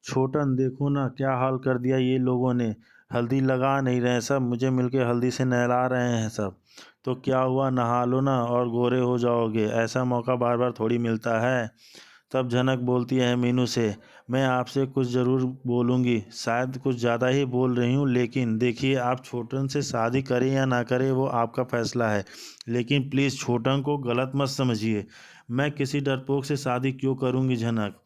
छोटन देखो ना क्या हाल कर दिया ये लोगों ने। हल्दी लगा नहीं रहे हैं सब, मुझे मिलके हल्दी से नहला रहे हैं सब। तो क्या हुआ, नहा लो ना और गोरे हो जाओगे। ऐसा मौका बार बार थोड़ी मिलता है। तब झनक बोलती है मीनू से, मैं आपसे कुछ ज़रूर बोलूँगी, शायद कुछ ज़्यादा ही बोल रही हूँ, लेकिन देखिए आप छोटन से शादी करें या ना करें वो आपका फ़ैसला है, लेकिन प्लीज़ छोटन को गलत मत समझिए। मैं किसी डरपोक से शादी क्यों करूँगी झनक।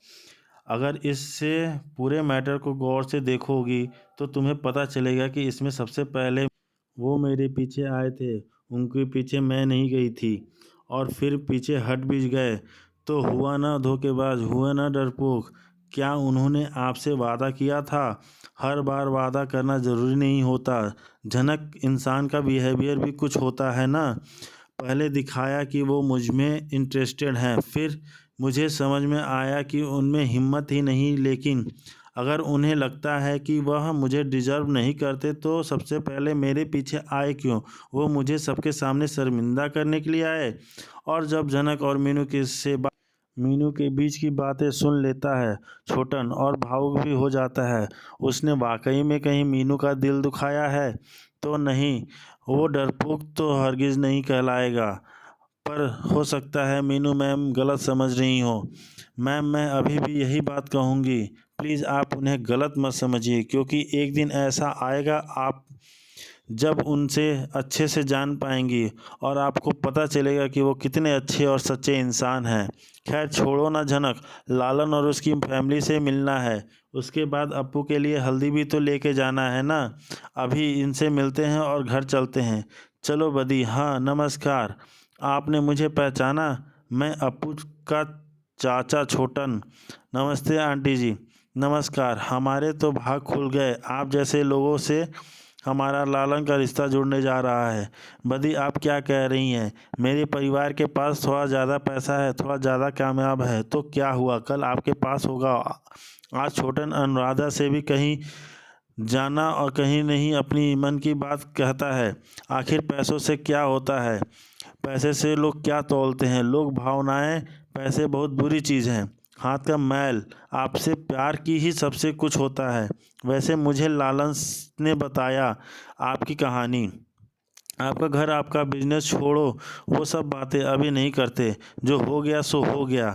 अगर इससे पूरे मैटर को गौर से देखोगी तो तुम्हें पता चलेगा कि इसमें सबसे पहले वो मेरे पीछे आए थे, उनके पीछे मैं नहीं गई थी, और फिर पीछे हट भी गए। तो हुआ ना धोखेबाज, हुआ ना डरपोक। क्या उन्होंने आपसे वादा किया था। हर बार वादा करना ज़रूरी नहीं होता झनक, इंसान का बिहेवियर भी कुछ होता है ना। पहले दिखाया कि वो मुझ में इंटरेस्टेड हैं, फिर मुझे समझ में आया कि उनमें हिम्मत ही नहीं। लेकिन अगर उन्हें लगता है कि वह मुझे डिज़र्व नहीं करते तो सबसे पहले मेरे पीछे आए क्यों। वो मुझे सबके सामने शर्मिंदा करने के लिए आए। और जब जनक और मीनू के बीच की बातें सुन लेता है छोटन, और भावुक भी हो जाता है। उसने वाकई में कहीं मीनू का दिल दुखाया है तो नहीं। वो डरपोक तो हरगिज़ नहीं कहलाएगा। पर हो सकता है मीनू मैम गलत समझ रही हो। मैम मैं अभी भी यही बात कहूँगी, प्लीज़ आप उन्हें गलत मत समझिए, क्योंकि एक दिन ऐसा आएगा आप जब उनसे अच्छे से जान पाएंगी और आपको पता चलेगा कि वो कितने अच्छे और सच्चे इंसान हैं। खैर छोड़ो ना झनक, लालन और उसकी फैमिली से मिलना है, उसके बाद अप्पू के लिए हल्दी भी तो लेके जाना है ना। अभी इनसे मिलते हैं और घर चलते हैं। चलो बदी। हाँ नमस्कार, आपने मुझे पहचाना। मैं अप्पू का चाचा छोटन। नमस्ते आंटी जी। नमस्कार, हमारे तो भाग खुल गए, आप जैसे लोगों से हमारा लालन का रिश्ता जुड़ने जा रहा है। बदी आप क्या कह रही हैं। मेरे परिवार के पास थोड़ा ज़्यादा पैसा है, थोड़ा ज़्यादा कामयाब है, तो क्या हुआ, कल आपके पास होगा। आज छोटन अनुराधा से भी कहीं जाना और कहीं नहीं अपनी मन की बात कहता है। आखिर पैसों से क्या होता है, पैसे से लोग क्या तौलते हैं। लोग भावनाएं, पैसे बहुत बुरी चीज़ हैं, हाथ का मैल। आपसे प्यार की ही सबसे कुछ होता है। वैसे मुझे लालन ने बताया आपकी कहानी। आपका घर, आपका बिजनेस छोड़ो, वो सब बातें अभी नहीं करते। जो हो गया सो हो गया।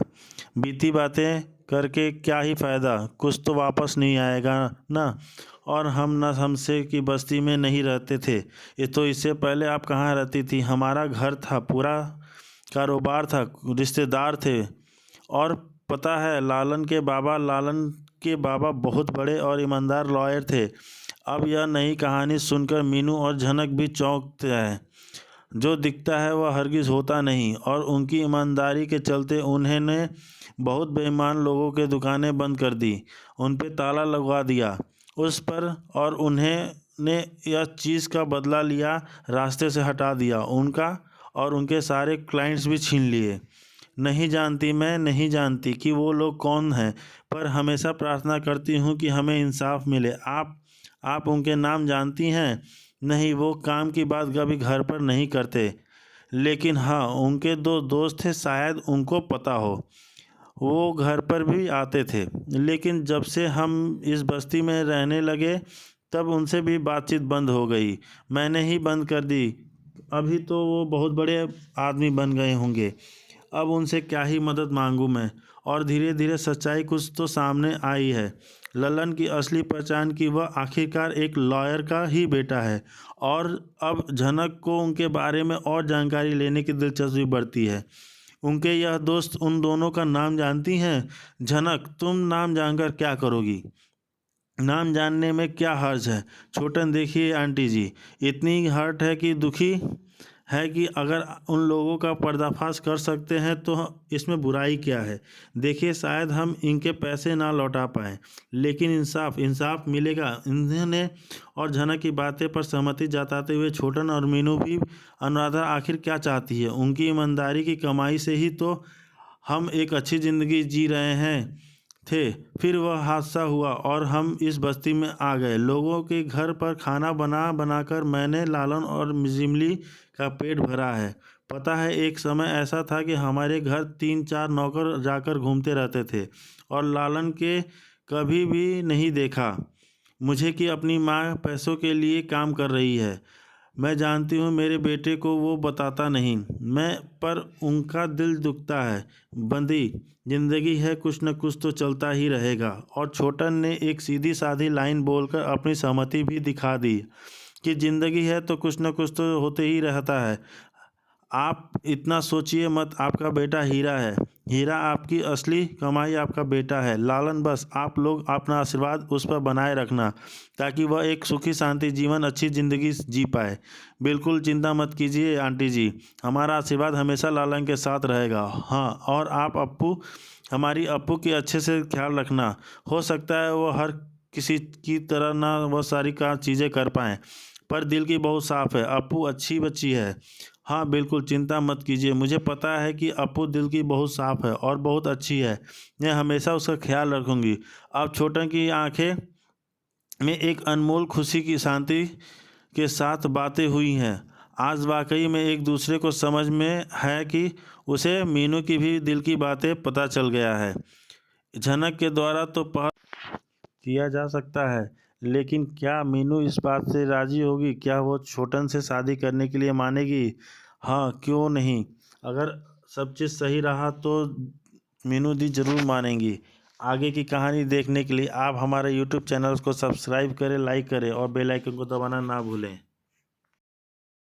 बीती बातें करके क्या ही फ़ायदा, कुछ तो वापस नहीं आएगा ना। और हम ना हमसे की बस्ती में नहीं रहते थे। ये तो इससे पहले आप कहाँ रहती थी। हमारा घर था, पूरा कारोबार था, रिश्तेदार थे। और पता है लालन के बाबा बहुत बड़े और ईमानदार लॉयर थे। अब यह नई कहानी सुनकर मीनू और झनक भी चौंकते हैं। जो दिखता है वह हरगिज़ होता नहीं, और उनकी ईमानदारी के चलते उन्होंने बहुत बेईमान लोगों के दुकानें बंद कर दी, उन पे ताला लगवा दिया उस पर, और उन्होंने यह चीज़ का बदला लिया, रास्ते से हटा दिया उनका, और उनके सारे क्लाइंट्स भी छीन लिए। नहीं जानती, मैं नहीं जानती कि वो लोग कौन हैं, पर हमेशा प्रार्थना करती हूँ कि हमें इंसाफ मिले। आप उनके नाम जानती हैं। नहीं, वो काम की बात कभी घर पर नहीं करते, लेकिन हाँ उनके दो दोस्त थे, शायद उनको पता हो। वो घर पर भी आते थे, लेकिन जब से हम इस बस्ती में रहने लगे तब उनसे भी बातचीत बंद हो गई। मैंने ही बंद कर दी। अभी तो वो बहुत बड़े आदमी बन गए होंगे, अब उनसे क्या ही मदद मांगूं मैं। और धीरे धीरे सच्चाई कुछ तो सामने आई है। ललन की असली पहचान की वह आखिरकार एक लॉयर का ही बेटा है। और अब झनक को उनके बारे में और जानकारी लेने की दिलचस्पी बढ़ती है। उनके यह दोस्त उन दोनों का नाम जानती हैं। झनक, तुम नाम जानकर क्या करोगी। नाम जानने में क्या हर्ज है। छोटन, देखिए आंटी जी, इतनी हर्ट है कि दुखी है कि अगर उन लोगों का पर्दाफाश कर सकते हैं तो इसमें बुराई क्या है। देखिए शायद हम इनके पैसे ना लौटा पाएँ, लेकिन इंसाफ इंसाफ मिलेगा। इन्होंने और झनक की बातें पर सहमति जताते हुए छोटन और मीनू भी, अनुराधा आखिर क्या चाहती है। उनकी ईमानदारी की कमाई से ही तो हम एक अच्छी ज़िंदगी जी रहे हैं थे। फिर वह हादसा हुआ और हम इस बस्ती में आ गए। लोगों के घर पर खाना बना बनाकर मैंने, लालन और मिजिमली का पेट भरा है। पता है एक समय ऐसा था कि हमारे घर 3-4 नौकर जाकर घूमते रहते थे, और लालन के कभी भी नहीं देखा मुझे कि अपनी माँ पैसों के लिए काम कर रही है। मैं जानती हूँ मेरे बेटे को वो बताता नहीं मैं, पर उनका दिल दुखता है। बंदी जिंदगी है, कुछ न कुछ तो चलता ही रहेगा। और छोटन ने एक सीधी साधी लाइन बोलकर अपनी सहमति भी दिखा दी कि जिंदगी है तो कुछ न कुछ तो होते ही रहता है। आप इतना सोचिए मत, आपका बेटा हीरा है। हीरा आपकी असली कमाई आपका बेटा है। लालन बस आप लोग अपना आशीर्वाद उस पर बनाए रखना ताकि वह एक सुखी शांति जीवन अच्छी ज़िंदगी जी पाए। बिल्कुल चिंता मत कीजिए आंटी जी, हमारा आशीर्वाद हमेशा लालन के साथ रहेगा। हाँ, और आप अप्पू, हमारी अप्पू की अच्छे से ख्याल रखना। हो सकता है वो हर किसी की तरह ना वह सारी चीज़ें कर पाएँ, पर दिल की बहुत साफ़ है। अप्पू अच्छी बच्ची है। हाँ बिल्कुल, चिंता मत कीजिए, मुझे पता है कि अप्पू दिल की बहुत साफ़ है और बहुत अच्छी है। मैं हमेशा उसका ख्याल रखूँगी। अब छोटन की आंखें में एक अनमोल खुशी की शांति के साथ बातें हुई हैं। आज वाकई में एक दूसरे को समझ में है कि उसे मीनू की भी दिल की बातें पता चल गया है। झनक के द्वारा तो किया जा सकता है, लेकिन क्या मीनू इस बात से राज़ी होगी? क्या वो छोटन से शादी करने के लिए मानेगी? हाँ, क्यों नहीं। अगर सब चीज़ सही रहा तो मीनू दी ज़रूर मानेंगी। आगे की कहानी देखने के लिए आप हमारे यूट्यूब चैनल को सब्सक्राइब करें, लाइक करें और बेल आइकन को दबाना ना भूलें।